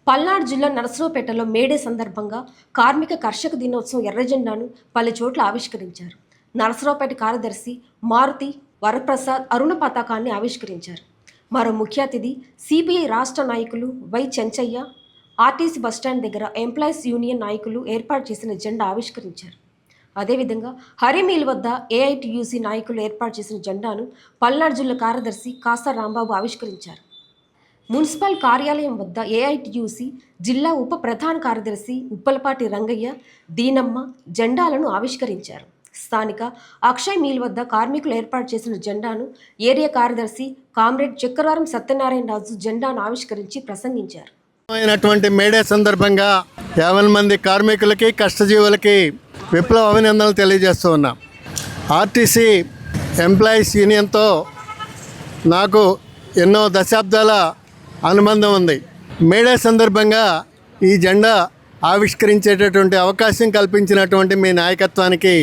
పల్నాడు జిల్లా నరసరావుపేటలో మేడే సందర్భంగా కార్మిక కర్షక దినోత్సవం ఎర్రజెండాను పలు చోట్ల ఆవిష్కరించారు. నరసరావుపేట కార్యదర్శి మారుతి వరప్రసాద్ అరుణ పతాకాన్ని ఆవిష్కరించారు. మరో ముఖ్య అతిథి సిపిఐ రాష్ట్ర నాయకులు వై చెంచయ్య ఆర్టీసీ బస్టాండ్ దగ్గర ఎంప్లాయీస్ యూనియన్ నాయకులు ఏర్పాటు చేసిన జెండా ఆవిష్కరించారు. అదేవిధంగా హరిమీల్ వద్ద ఏఐటియుసి నాయకులు ఏర్పాటు చేసిన జెండాను పల్నాడు జిల్లా కార్యదర్శి కాసా రాంబాబు ఆవిష్కరించారు. మున్సిపల్ కార్యాలయం వద్ద ఏఐటియుసి జిల్లా ఉప ప్రధాన కార్యదర్శి ఉప్పలపాటి రంగయ్య, దీనమ్మ జెండాలను ఆవిష్కరించారు. స్థానిక అక్షయ్ మీల్ వద్ద కార్మికులు ఏర్పాటు చేసిన జెండాను ఏరియా కార్యదర్శి కామ్రేడ్ చక్రవారం సత్యనారాయణ రాజు జెండాను ఆవిష్కరించి ప్రసంగించారు. మేడే సందర్భంగా 50 మంది కార్మికులకి కష్టజీవులకి విప్లవ అభినందనలు తెలియజేస్తూ ఉన్నాం. ఆర్టీసీ ఎంప్లాయీస్ యూనియన్తో నాకు ఎన్నో దశాబ్దాల అనుబంధం ఉంది. మేడే సందర్భంగా ఈ జెండా ఆవిష్కరించేటటువంటి అవకాశం కల్పించినటువంటి మీ నాయకత్వానికి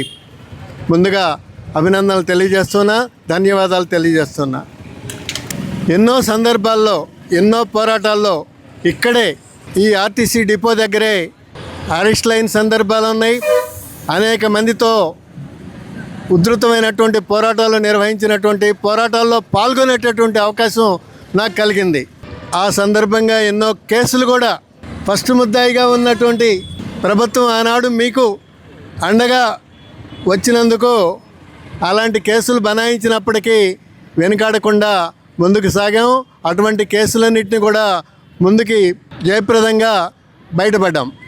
ముందుగా అభినందనలు తెలియజేస్తున్నా, ధన్యవాదాలు తెలియజేస్తున్నా. ఎన్నో సందర్భాల్లో ఎన్నో పోరాటాల్లో ఇక్కడే ఈ ఆర్టీసీ డిపో దగ్గరే అరెస్ట్ లైన్ సందర్భాలు ఉన్నాయి. అనేక మందితో ఉధృతమైనటువంటి పోరాటాలు నిర్వహించినటువంటి పోరాటాల్లో పాల్గొనేటటువంటి అవకాశం నాకు కలిగింది. ఆ సందర్భంగా ఎన్నో కేసులు కూడా ఫస్ట్ ముద్దాయిగా ఉన్నటువంటి ప్రభుత్వం ఆనాడు మీకు అండగా వచ్చినందుకు అలాంటి కేసులు బనాయించినప్పటికీ వెనుకాడకుండా ముందుకు సాగాము. అటువంటి కేసులన్నింటినీ కూడా ముందుకి జయప్రదంగా బయటపడ్డాం.